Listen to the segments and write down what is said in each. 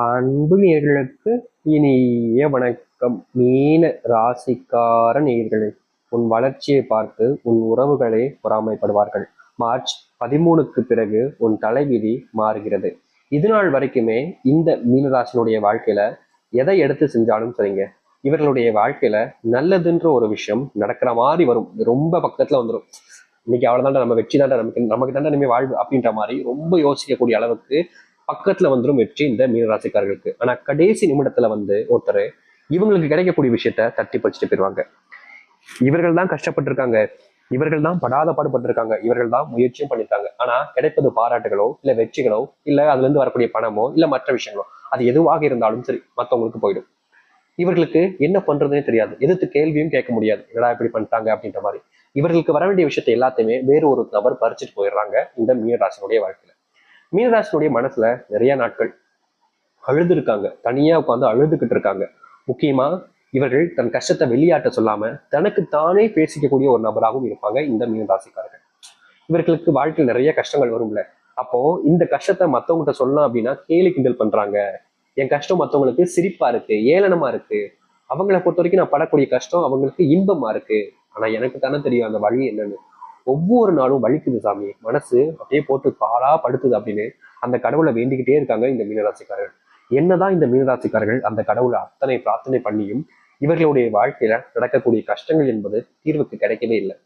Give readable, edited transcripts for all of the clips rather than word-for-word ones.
அன்பு நேயர்களுக்கு இனிய வணக்கம். மீன ராசிக்கார நேயர்களே, உன் வளர்ச்சியை பார்த்து உன் உறவுகளே பொறாமைப்படுவார்கள். மார்ச் 13க்கு பிறகு உன் தலைவிதி மாறுகிறது. இது நாள் வரைக்குமே இந்த மீனராசினுடைய வாழ்க்கையில எதை எடுத்து செஞ்சாலும் சரிங்க, இவர்களுடைய வாழ்க்கையில நல்லதுன்ற ஒரு விஷயம் நடக்கிற மாதிரி வரும். ரொம்ப பக்கத்துல வந்துடும். இன்னைக்கு அவ்வளவுதான், நம்ம வெற்றி தாண்டா, நமக்கு தாண்டா இனிமே வாழ்வு அப்படின்ற மாதிரி ரொம்ப யோசிக்கக்கூடிய அளவுக்கு பக்கத்துல வந்துடும் வெற்றி இந்த மீனராசிக்காரர்களுக்கு. ஆனா கடைசி நிமிடத்துல ஒருத்தர் இவங்களுக்கு கிடைக்கக்கூடிய விஷயத்த தட்டி பறிச்சுட்டு போயிருவாங்க. இவர்கள் தான் கஷ்டப்பட்டிருக்காங்க, இவர்கள் தான் படாத பாடுபட்டிருக்காங்க, இவர்கள் தான் முயற்சியும் பண்ணியிருக்காங்க. ஆனா கிடைப்பது பாராட்டுகளோ இல்ல வெற்றிகளோ இல்ல அதுல இருந்து வரக்கூடிய பணமோ இல்ல மற்ற விஷயங்களோ, அது எதுவாக இருந்தாலும் சரி மத்தவங்களுக்கு போயிடும். இவர்களுக்கு என்ன பண்றதுன்னே தெரியாது, எதிர்த்து கேள்வியும் கேட்க முடியாது, என்னடா இப்படி பண்ணிட்டாங்க அப்படின்ற மாதிரி. இவர்களுக்கு வர வேண்டிய விஷயத்தை எல்லாத்தையுமே வேறு ஒரு நபர் பறிச்சுட்டு போயிடுறாங்க இந்த மீனராசினுடைய வாழ்க்கையில. மீனராசினுடைய மனசுல நிறைய நாட்கள் அழுது இருக்காங்க, தனியா உட்காந்து அழுதுகிட்டு இருக்காங்க. முக்கியமா இவர்கள் தன் கஷ்டத்தை வெளியாட்ட சொல்லாம தனக்கு தானே பேசிக்கக்கூடிய ஒரு நபராகவும் இருப்பாங்க இந்த மீனராசிக்காரர்கள். இவர்களுக்கு வாழ்க்கையில் நிறைய கஷ்டங்கள் வரும்ல, அப்போ இந்த கஷ்டத்தை மத்தவங்ககிட்ட சொல்லலாம் அப்படின்னா கேலி கிண்டல் பண்றாங்க. என் கஷ்டம் மத்தவங்களுக்கு சிரிப்பா இருக்கு, ஏளனமா இருக்கு. அவங்களை பொறுத்த வரைக்கும் நான் படக்கூடிய கஷ்டம் அவங்களுக்கு இன்பமா இருக்கு. ஆனா எனக்கு தானே தெரியும் அந்த வழி என்னன்னு. ஒவ்வொரு நாளும் வலிக்குது சாமி, மனசு அப்படியே போட்டு பாலா படுத்துது அப்படின்னு அந்த கடவுளை வேண்டிக்கிட்டே இருக்காங்க இந்த மீனராசிக்காரர்கள். என்னதான் இந்த மீனராசிக்காரர்கள் அந்த கடவுளை அத்தனை பிரார்த்தனை பண்ணியும் இவர்களுடைய வாழ்க்கையில நடக்கக்கூடிய கஷ்டங்கள் என்பது தீர்வுக்கு கிடைக்கவே இல்லை.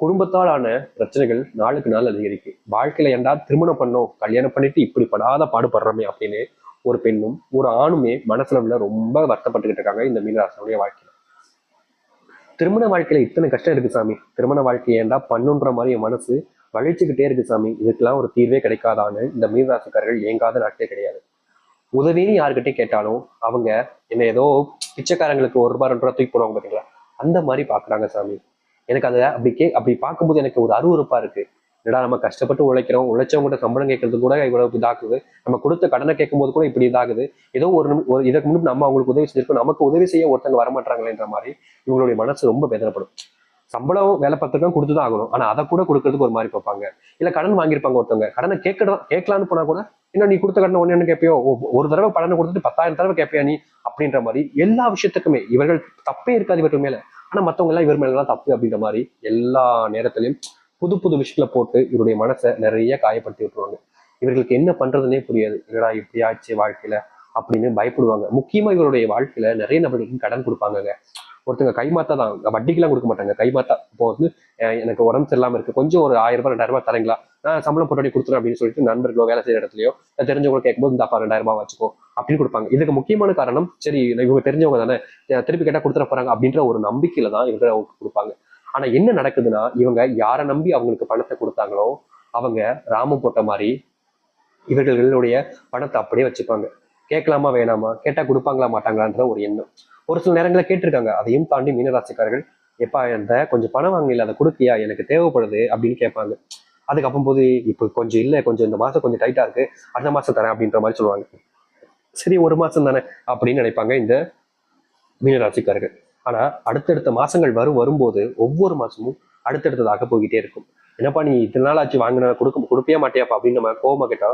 குடும்பத்தால் ஆன பிரச்சனைகள் நாளுக்கு நாள் அதிகரிக்கு. வாழ்க்கையில ஏண்டா திருமணம் பண்ணோம், கல்யாணம் பண்ணிட்டு இப்படி படாத பாடுபடுறோமே அப்படின்னு ஒரு பெண்ணும் ஒரு ஆணுமே மனசுல உள்ள ரொம்ப வருத்தப்பட்டுக்கிட்டு இருக்காங்க இந்த மீனராசினுடைய வாழ்க்கையில. திருமண வாழ்க்கையில இத்தனை கஷ்டம் இருக்கு சாமி, திருமண வாழ்க்கையை ஏண்டா பண்ணுன்ற மாதிரி என் மனசு வலிச்சுக்கிட்டே இருக்கு சாமி, இதுக்கெல்லாம் ஒரு தீர்வே கிடைக்காதான்னு இந்த மீனராசிக்காரர்கள் ஏங்காத நாட்களே கிடையாது. உதவின்னு யாருக்கிட்டே கேட்டாலும் அவங்க என்ன ஏதோ பிச்சைக்காரங்களுக்கு 1 ரூபாய் 2 ரூபாய் தூக்கி போடுவாங்க பாத்தீங்களா, அந்த மாதிரி பாக்குறாங்க சாமி. எனக்கு அதை அப்படி பார்க்கும்போது எனக்கு ஒரு அருவருப்பா இருக்கு. என்னடா நம்ம கஷ்டப்பட்டு உழைக்கிறோம், உழைச்சவங்ககிட்ட சம்பளம் கேட்கறது கூட இவ்வளவு இதாக்குது, நம்ம கொடுத்த கடனை கேட்கும் போது கூட இப்படி இதாகுது. ஏதோ இதற்கு முன்பு நம்ம அவங்களுக்கு உதவி செஞ்சிருக்கோம், நமக்கு உதவி செய்ய ஒருத்தங்க வரமாட்டாங்களேன்ற மாதிரி இவங்களுடைய மனசு ரொம்ப வேதனைப்படும். சம்பளம் வேலை பார்த்துதான் கொடுத்துதான் ஆகணும், ஆனா அதை கூட கொடுக்கறதுக்கு ஒரு மாதிரி பார்ப்பாங்க. இல்ல கடன் வாங்கியிருப்பாங்க ஒருத்தவங்க, கடனை கேட்கலான்னு போனா கூட என்ன நீ கொடுத்த கடனை ஒன்னு கேட்பியோ, ஒரு தடவை கடனை கொடுத்துட்டு 10,000 தடவை கேட்பியா நீ அப்படின்ற மாதிரி எல்லா விஷயத்துக்குமே இவர்கள் தப்பே இருக்காது இவர்கள் மேல. ஆனா மத்தவங்க எல்லாம் இவர் மேலதான் தப்பு அப்படின்ற மாதிரி எல்லா நேரத்திலையும் புது புது விஷயங்களை போட்டு இவருடைய மனசை நிறைய காயப்படுத்தி விட்டுருவாங்க. இவர்களுக்கு என்ன பண்றதுன்னே புரியாது. என்னடா இப்படி ஆச்சு வாழ்க்கையில அப்படின்னு பயப்படுவாங்க. முக்கியமா இவருடைய வாழ்க்கையில நிறைய நபர்களுக்கு கடன் கொடுப்பாங்க. ஒருத்தங்க கைமாத்தா தான், வட்டிக்கெல்லாம் கொடுக்க மாட்டாங்க, கைமாத்தா. இப்போ எனக்கு உடம்பு சரியில்லாம இருக்கு, கொஞ்சம் ஒரு 1000 ரூபாய் 2000 ரூபாய் தரீங்களா, நான் சம்பளம் போட்டு கொடுத்துறேன் அப்படின்னு சொல்லிட்டு நண்பர்களோ வேலை செய்யற இடத்துலயோ தெரிஞ்சவங்க கேட்கும்போது இந்த 2000 ரூபாய் வச்சுக்கோ அப்படின்னு கொடுப்பாங்க. இதுக்கு முக்கியமான காரணம், சரி இவங்க தெரிஞ்சவங்க தானே, திருப்பி கேட்டா கொடுத்துட போறாங்க அப்படின்ற ஒரு நம்பிக்கையில தான் இவங்க கொடுப்பாங்க. ஆனா என்ன நடக்குதுன்னா, இவங்க யாரை நம்பி அவங்களுக்கு பணத்தை கொடுத்தாங்களோ அவங்க ராமம் போட்ட மாதிரி இவர்களுடைய பணத்தை அப்படியே வச்சுப்பாங்க. கேட்கலாமா வேணாமா, கேட்டா கொடுப்பாங்களா மாட்டாங்களான்ற ஒரு எண்ணம். ஒரு சில நேரங்களில் கேட்டிருக்காங்க. அதையும் தாண்டி மீனராசிக்காரர்கள், எப்பா இந்த கொஞ்சம் பணம் வாங்கல, அதை கொடுக்கியா, எனக்கு தேவைப்படுது அப்படின்னு கேட்பாங்க. அதுக்கு அப்போது இப்போ கொஞ்சம் இல்லை, கொஞ்சம் இந்த மாசம் கொஞ்சம் டைட்டா இருக்கு, அடுத்த மாசம் தரேன் அப்படின்ற மாதிரி சொல்லுவாங்க. சரி 1 மாசம் தானே அப்படின்னு நினைப்பாங்க இந்த மீனராசிக்காரர்கள். ஆனா அடுத்தடுத்த மாசங்கள் வரும்போது ஒவ்வொரு மாசமும் அடுத்தடுத்ததாக போய்கிட்டே இருக்கும். என்னப்பா நீ இத்தனை நாள் ஆச்சு வாங்கின, கொடுப்பியா மாட்டியாப்பா அப்படின்னு நம்ம கோபமா கேட்டா,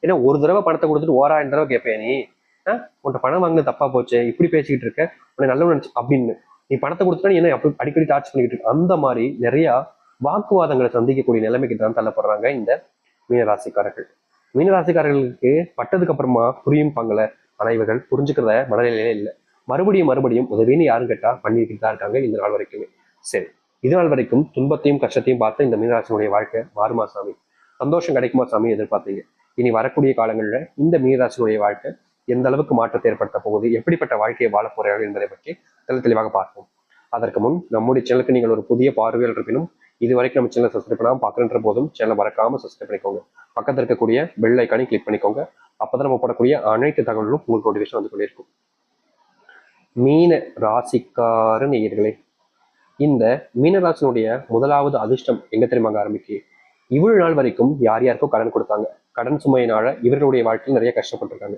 ஏன்னா ஒரு தடவை பணத்தை கொடுத்துட்டு 1000 தடவை கேட்பேன் நீ, உன்ட்ட பணம் வாங்கினது தப்பா போச்சு, இப்படி பேசிக்கிட்டு இருக்க, உன்னை நல்லவன் நினைச்சு அப்படின்னு. நீ பணத்தை கொடுத்துட்டா நீ என்ன அப்படி அடிக்கடி டார்ச் பண்ணிக்கிட்டு இருக்க, அந்த மாதிரி நிறைய வாக்குவாதங்களை சந்திக்கக்கூடிய நிலைமைக்கு தான் தள்ளப்படுறாங்க இந்த மீனராசிக்காரர்கள். மீனராசிக்காரர்களுக்கு பட்டதுக்கு அப்புறமா புரியும் பாங்கல, ஆனா இவர்கள் புரிஞ்சுக்கிறத மனநிலையிலே இல்லை. மறுபடியும் மறுபடியும் உதவின்னு யாரும் கேட்டா பண்ணிக்கிட்டு தான் இருக்காங்க இந்த நாள் வரைக்குமே. சரி, இது நாள் வரைக்கும் துன்பத்தையும் கஷ்டத்தையும் பார்த்து இந்த மீனராசினுடைய வாழ்க்கை மாறுமா சாமி, சந்தோஷம் கிடைக்குமா சாமி எதிர்பார்த்தீங்க. இனி வரக்கூடிய காலங்களில் இந்த மீனராசினுடைய வாழ்க்கை எந்த அளவுக்கு மாற்றத்தை ஏற்படுத்த போகுது, எப்படிப்பட்ட வாழ்க்கையை வாழ போறார்கள் என்பதை பற்றி தெளிவாக பார்ப்போம். அதற்கு முன் நம்முடைய சேனலுக்கு நீங்கள் ஒரு புதிய பார்வையில் இருப்பினும் இது வரைக்கும் நம்ம சேனலை சப்ஸ்கிரைப் பண்ணாமல் பார்க்குற போதும் சேனலை மறக்காம சப்ஸ்கிரைப் பண்ணிக்கோங்க. பக்கத்தில் இருக்கக்கூடிய பெல் ஐக்கானை கிளிக் பண்ணிக்கோங்க. அப்பதான் நம்ம போடக்கூடிய அனைத்து தகவல்களும் உங்களுக்கு நோட்டிஃபிகேஷன் வந்து கொண்டிருக்கும். மீன ராசிக்கார நேயர்களே, இந்த மீனராசினுடைய முதலாவது அதிர்ஷ்டம் எங்க தெரியுமாங்க ஆரம்பிக்கு. இவ்வளவு நாள் வரைக்கும் யார் யாருக்கோ கடன் கொடுத்தாங்க, கடன் சுமையினால இவர்களுடைய வாழ்க்கையில் நிறைய கஷ்டப்பட்டிருக்காங்க.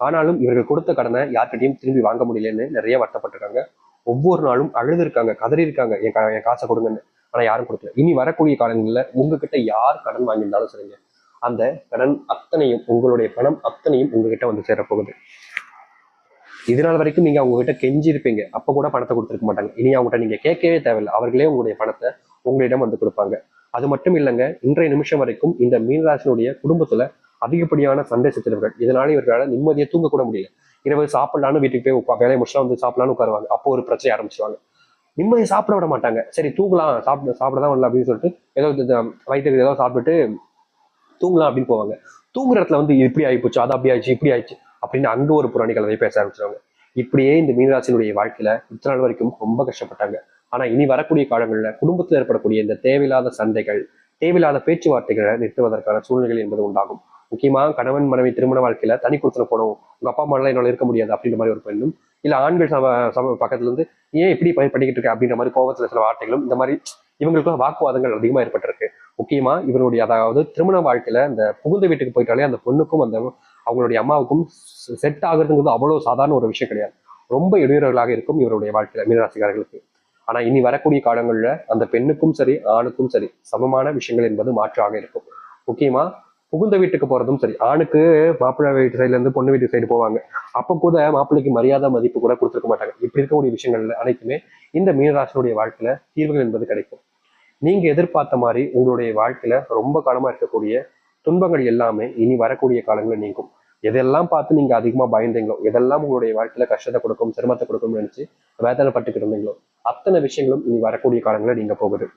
ஆனாலும் இவர்கள் கொடுத்த கடனை யார்கிட்டையும் திரும்பி வாங்க முடியலன்னு நிறைய வருத்தப்பட்டிருக்காங்க. ஒவ்வொரு நாளும் அழுது இருக்காங்க, கதறி இருக்காங்க, என் காசை கொடுங்கன்னு. ஆனா யாரும் கொடுக்கல. இனி வரக்கூடிய காலங்களில் உங்ககிட்ட யார் கடன் வாங்கியிருந்தாலும் சரிங்க, அந்த கடன் அத்தனையும், உங்களுடைய பணம் அத்தனையும் உங்ககிட்ட வந்து சேரப்போகுது. இதனால் வரைக்கும் நீங்க அவங்க கிட்ட கெஞ்சி இருப்பீங்க, அப்ப கூட பணத்தை கொடுத்துருக்க மாட்டாங்க. இனி அவங்ககிட்ட நீங்க கேட்கவே தேவையில்லை, அவர்களே உங்களுடைய பணத்தை உங்களிடம் வந்து கொடுப்பாங்க. அது மட்டும் இல்லைங்க, இன்றைய நிமிஷம் வரைக்கும் இந்த மீனராசினுடைய குடும்பத்துல அதிகப்படியான சண்டை சச்சரவுகள், இதனால இவர்களால் நிம்மதியை தூங்க கூட முடியல. இரவு சாப்பிடலான்னு வீட்டுக்கு போய் வேலையை முடிச்சா வந்து சாப்பிடலான்னு உட்காருவாங்க, அப்போ ஒரு பிரச்சனை ஆரம்பிச்சிருவாங்க. நிம்மதியை சாப்பிட விட மாட்டாங்க. சரி தூங்கலாம், சாப்பிடதான் வரல அப்படின்னு சொல்லிட்டு ஏதோ வயிற்றுக்கு ஏதோ சாப்பிட்டுட்டு தூங்கலாம் அப்படின்னு போவாங்க. தூங்குற இடத்துல வந்து இப்படி ஆயிப்போச்சு, அது அப்படி ஆயிடுச்சு, இப்படி ஆயிடுச்சு அப்படின்னு அங்க ஒரு புராணி கலவை பேச ஆரம்பிச்சிருவாங்க. இப்படியே இந்த மீனராசினுடைய வாழ்க்கையில இத்தனை நாள் வரைக்கும் ரொம்ப கஷ்டப்பட்டாங்க. ஆனா இனி வரக்கூடிய காலங்கள்ல குடும்பத்தில் ஏற்படக்கூடிய இந்த தேவையில்லாத சண்டைகள், தேவையில்லாத பேச்சுவார்த்தைகளை நிறுத்துவதற்கான சூழ்நிலைகள் என்பது உண்டாகும். முக்கியமா கணவன் மனைவி திருமண வாழ்க்கையில தனி கொடுத்துன போனோம், உங்க அப்பா அம்மா எல்லாம் என்னால இருக்க முடியாது அப்படின்ற மாதிரி ஒரு பெண்ணும், இல்ல ஆண்கள் பக்கத்துல இருந்து ஏன் இப்படி பண்ணிக்கிட்டு இருக்க அப்படின்ற மாதிரி கோபத்துல சில வார்த்தைகளும், இந்த மாதிரி இவங்களுக்குள்ள வாக்குவாதங்கள் அதிகமா ஏற்பட்டிருக்கு. முக்கியமா இவருடைய அதாவது திருமண வாழ்க்கையில இந்த புகுந்த வீட்டுக்கு போயிட்டாலே அந்த பொண்ணுக்கும் அந்த அவங்களுடைய அம்மாவுக்கும் செட் ஆகுறதுங்கிறது அவ்வளவு சாதாரண ஒரு விஷயம் கிடையாது. ரொம்ப இடையூறுகளாக இருக்கும் இவருடைய வாழ்க்கையில மீனராசிக்காரர்களுக்கு. ஆனா இனி வரக்கூடிய காலங்கள்ல அந்த பெண்ணுக்கும் சரி ஆணுக்கும் சரி சமமான விஷயங்கள் என்பது மாற்றாக இருக்கும். முக்கியமா புகுந்த வீட்டுக்கு போறதும் சரி, ஆணுக்கு மாப்பிள்ளை வீட்டு சைட்ல இருந்து பொண்ணு வீட்டு சைடு போவாங்க, அப்ப கூட மாப்பிள்ளைக்கு மரியாதை மதிப்பு கூட கொடுத்துருக்க மாட்டாங்க. இப்படி இருக்கக்கூடிய விஷயங்கள்ல அனைத்துமே இந்த மீனராசினுடைய வாழ்க்கையில தீர்வுகள் என்பது கிடைக்கும். நீங்க எதிர்பார்த்த மாதிரி உங்களுடைய வாழ்க்கையில ரொம்ப காலமா இருக்கக்கூடிய துன்பங்கள் எல்லாமே இனி வரக்கூடிய காலங்களில் நீங்கும். எதெல்லாம் பார்த்து நீங்க அதிகமா பயந்தீங்களோ, எதெல்லாம் உங்களுடைய வாழ்க்கையில கஷ்டத்தை கொடுக்கும், சிரமத்தை கொடுக்கும்னு நினைச்சு வேதனைப்பட்டுக்கிட்டு இருந்தீங்களோ, அத்தனை விஷயங்களும் இனி வரக்கூடிய காலங்களில் நீங்க போகுது.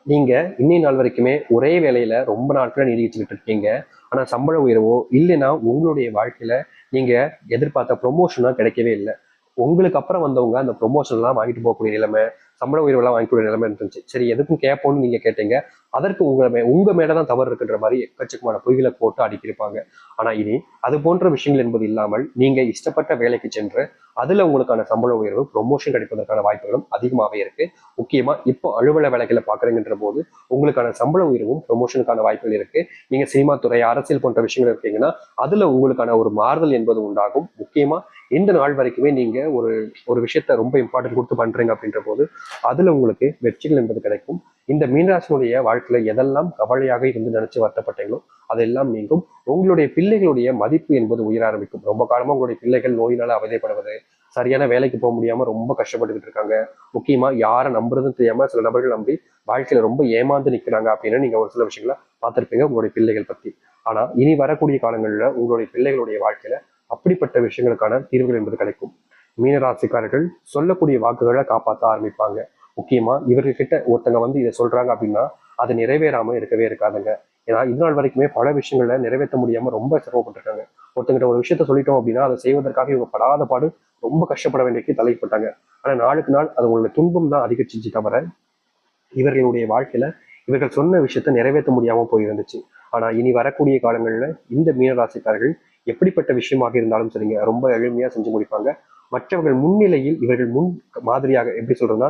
நீங்க இன்னைய நாள் வரைக்குமே ஒரே வேலையில ரொம்ப நாட்களா நீடிச்சுக்கிட்டு இருக்கீங்க. ஆனா சம்பள உயர்வோ இல்லைன்னா உங்களுடைய வாழ்க்கையில நீங்க எதிர்பார்த்த ப்ரொமோஷனா கிடைக்கவே இல்லை. உங்களுக்கு அப்புறம் வந்தவங்க அந்த ப்ரொமோஷன் எல்லாம் வாங்கிட்டு போகக்கூடிய நிலைமை, சம்பள உயர்வு எல்லாம் வாங்கிக்கூடிய நிலைமை இருந்துச்சு. சரி எதுக்கும் கேட்போம்னு நீங்க கேட்டீங்க, அதற்கு உங்க மேலதான் தவறு இருக்குன்ற மாதிரி எக்கச்சக்கமான பொய்களை போட்டு அடிக்கிருப்பாங்க. ஆனா இனி அது போன்ற விஷயங்கள் என்பது இல்லாமல் நீங்க இஷ்டப்பட்ட வேலைக்கு சென்று அதுல உங்களுக்கான சம்பள உயர்வு ப்ரொமோஷன் கிடைப்பதற்கான வாய்ப்புகளும் அதிகமாகவே இருக்கு. முக்கியமா இப்போ அலுவலக வேலைகளை பாக்குறீங்கன்ற போது உங்களுக்கான சம்பள உயர்வும் ப்ரொமோஷனுக்கான வாய்ப்புகள் இருக்கு. நீங்க சினிமா துறை, அரசியல் போன்ற விஷயங்கள் இருக்கீங்கன்னா அதுல உங்களுக்கான ஒரு மாறுதல் என்பது உண்டாகும். முக்கியமா இந்த நாள் வரைக்குமே நீங்க ஒரு ஒரு விஷயத்த ரொம்ப இம்பார்ட்டன்ட் கொடுத்து பண்றீங்க அப்படின்ற போது அதுல உங்களுக்கு வெற்றிகள் என்பது கிடைக்கும். இந்த மீனராசினுடைய வாழ்க்கையில எதெல்லாம் கவலையாக இருந்து நினைச்சு வருத்தப்பட்டீங்களோ அதெல்லாம் நீங்கும். உங்களுடைய பிள்ளைகளுடைய மதிப்பு என்பது உயர ஆரம்பிக்கும். ரொம்ப காலமா உங்களுடைய பிள்ளைகள் நோயினால அவதிப்படுவது, சரியான வேலைக்கு போக முடியாம ரொம்ப கஷ்டப்பட்டுக்கிட்டு இருக்காங்க, முக்கியமா யாரை நம்புறதுன்னு தெரியாம சில நபர்கள் நம்பி வாழ்க்கையில ரொம்ப ஏமாந்து நிக்கிறாங்க அப்படின்னு நீங்க ஒரு சில விஷயங்களை பார்த்திருப்பீங்க உங்களுடைய பிள்ளைகள் பத்தி. ஆனா இனி வரக்கூடிய காலங்கள்ல உங்களுடைய பிள்ளைகளுடைய வாழ்க்கையில அப்படிப்பட்ட விஷயங்களுக்கான தீர்வுகள் என்பது கிடைக்கும். மீனராசிக்காரர்கள் சொல்லக்கூடிய வாக்குகளை காப்பாற்ற ஆரம்பிப்பாங்க. முக்கியமா இவர்கிட்ட ஒருத்தங்க வந்து இதை சொல்றாங்க அப்படின்னா அது நிறைவேறாம இருக்கவே இருக்காதுங்க. ஏன்னா இது நாள் வரைக்குமே பல விஷயங்களை நிறைவேற்ற முடியாம ரொம்ப சிரமப்பட்டிருக்காங்க. ஒருத்தங்கிட்ட ஒரு விஷயத்த சொல்லிட்டோம் அப்படின்னா அதை செய்வதற்காக இவங்க படாத பாடு ரொம்ப கஷ்டப்பட வேண்டிய தலைப்பட்டாங்க. ஆனா நாளுக்கு நாள் அது உங்களுடைய துன்பம் தான் அதிகரிச்சு தவிர இவர்களுடைய வாழ்க்கையில இவர்கள் சொன்ன விஷயத்த நிறைவேற்ற முடியாம போயிருந்துச்சு. ஆனா இனி வரக்கூடிய காலங்கள்ல இந்த மீனராசிக்காரர்கள் எப்படிப்பட்ட விஷயமாக இருந்தாலும் சரிங்க ரொம்ப எளிமையா செஞ்சு முடிப்பாங்க. மற்றவர்கள் முன்னிலையில் இவர்கள் முன் மாதிரியாக எப்படி சொல்றதுன்னா,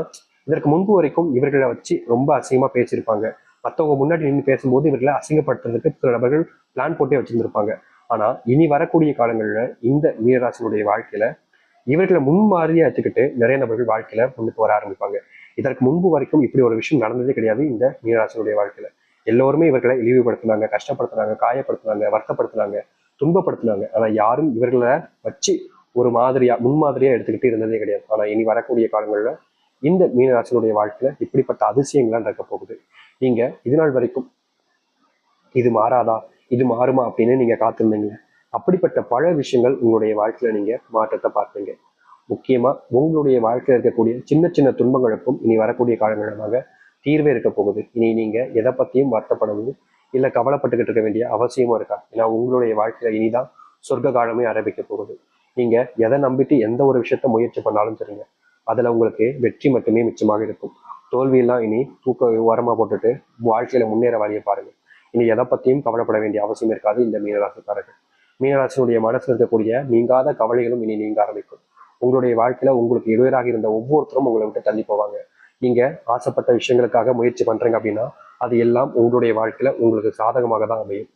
இதற்கு முன்பு வரைக்கும் இவர்களை வச்சு ரொம்ப அசிங்கமா பேசியிருப்பாங்க. மற்றவங்க முன்னாடி நின்று பேசும்போது இவர்களை அசிங்கப்படுத்துறதுக்கு சில நபர்கள் பிளான் போட்டே வச்சிருந்திருப்பாங்க. ஆனா இனி வரக்கூடிய காலங்கள்ல இந்த மீனராசினுடைய வாழ்க்கையில இவர்களை முன்மாதிரியா எடுத்துக்கிட்டு நிறைய நபர்கள் வாழ்க்கையில முன்னுக்கு வர ஆரம்பிப்பாங்க. இதற்கு முன்பு வரைக்கும் இப்படி ஒரு விஷயம் நடந்ததே கிடையாது இந்த மீனராசினுடைய வாழ்க்கையில. எல்லோருமே இவர்களை இழிவுபடுத்தினாங்க, கஷ்டப்படுத்தினாங்க, காயப்படுத்தினாங்க, வருத்தப்படுத்தினாங்க, துன்பப்படுத்தினாங்க. ஆனா யாரும் இவர்களை வச்சு ஒரு மாதிரியா முன்மாதிரியா எடுத்துக்கிட்டு இருந்ததே கிடையாது. ஆனா இனி வரக்கூடிய காலங்கள்ல இந்த மீனராசினுடைய வாழ்க்கையில இப்படிப்பட்ட அதிசயங்கள்லாம் நடக்க போகுது. நீங்க இது நாள் வரைக்கும் இது மாறாதா, இது மாறுமா அப்படின்னு நீங்க காத்திருந்தீங்க. அப்படிப்பட்ட பல விஷயங்கள் உங்களுடைய வாழ்க்கையில நீங்க மாற்றத்தை பார்த்தீங்க. முக்கியமா உங்களுடைய வாழ்க்கையில் இருக்கக்கூடிய சின்ன சின்ன துன்பங்களுக்கும் இனி வரக்கூடிய காலங்களாக தீர்வே இருக்க போகுது. இனி நீங்க எதை பத்தியும் வருத்தப்படவும் இல்லை கவலைப்பட்டுக்கிட்டு இருக்க வேண்டிய அவசியமும் இருக்கா. ஏன்னா உங்களுடைய வாழ்க்கையில இனிதான் சொர்க்க காலமே ஆரம்பிக்க போகுது. நீங்க எதை நம்பிட்டு எந்த ஒரு விஷயத்த முயற்சி பண்ணாலும் சரிங்க, அதுல உங்களுக்கு வெற்றி மட்டுமே மிச்சமாக இருக்கும். தோல்வியெல்லாம் இனி தூக்க ஓரமா போட்டுட்டு வாழ்க்கையில முன்னேற வழியை பாருங்க. இனி எதை பத்தியும் கவலைப்பட வேண்டிய அவசியம் இருக்காது இந்த மீனராசிக்காரர்கள். மீனராசினுடைய மனசுல இருக்கக்கூடிய நீங்காத கவலைகளும் இனி நீங்க ஆரம்பிக்கும். உங்களுடைய வாழ்க்கையில உங்களுக்கு இடையூறாக இருந்த ஒவ்வொருத்தரும் உங்களை விட்டு தள்ளி போவாங்க. நீங்க ஆசைப்பட்ட விஷயங்களுக்காக முயற்சி பண்றீங்க அப்படின்னா அது எல்லாம் உங்களுடைய வாழ்க்கையில உங்களுக்கு சாதகமாக தான் அமையும்.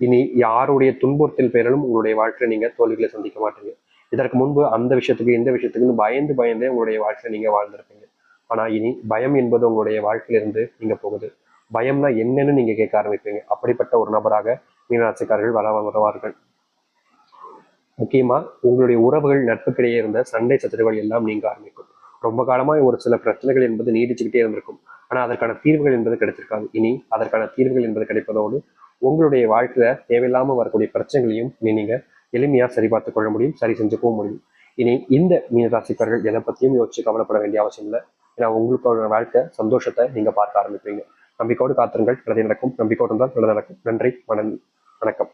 இனி யாருடைய துன்புறுத்தல் பேரிலும் உங்களுடைய வாழ்க்கையில நீங்க தோல்விகளை சந்திக்க மாட்டீங்க. இதற்கு முன்பு அந்த விஷயத்துக்கு இந்த விஷயத்துக்குன்னு பயந்து பயந்தே உங்களுடைய வாழ்க்கையில நீங்க வாழ்ந்திருப்பீங்க. ஆனா இனி பயம் என்பது உங்களுடைய வாழ்க்கையிலிருந்து நீங்க போகுது. பயம்னா என்னன்னு நீங்க கேட்க ஆரம்பிப்பீங்க. அப்படிப்பட்ட ஒரு நபராக மீனராசிக்காரர்கள் வருவார்கள். முக்கியமா உங்களுடைய உறவுகள், நட்புக்கிடையே இருந்த சண்டை சச்சரவுகள் எல்லாம் நீங்க ஆரம்பிக்கும். ரொம்ப காலமா ஒரு சில பிரச்சனைகள் என்பது நீடிச்சுக்கிட்டே இருந்திருக்கும். ஆனா அதற்கான தீர்வுகள் என்பது கிடைச்சிருக்காது. இனி அதற்கான தீர்வுகள் என்பது கிடைப்பதோடு உங்களுடைய வாழ்க்கையில தேவையில்லாம வரக்கூடிய பிரச்சனைகளையும் நீங்க எளிமையா சரி பார்த்துக் கொள்ள முடியும், சரி செஞ்சுக்கவும் முடியும். இனி இந்த மீனராசிக்காரர்கள் எதை பத்தியும் யோசிச்சு கவலைப்பட வேண்டிய அவசியம் இல்லை. ஏன்னா உங்களுக்கான வாழ்க்கை சந்தோஷத்தை நீங்க பார்க்க ஆரம்பிப்பீங்க. நம்பிக்கையோடு காத்திருங்கள், நல்லது நடக்கும். நம்பிக்கையோடு இருந்தால் நல்லது நடக்கும். நன்றி, வணக்கம்.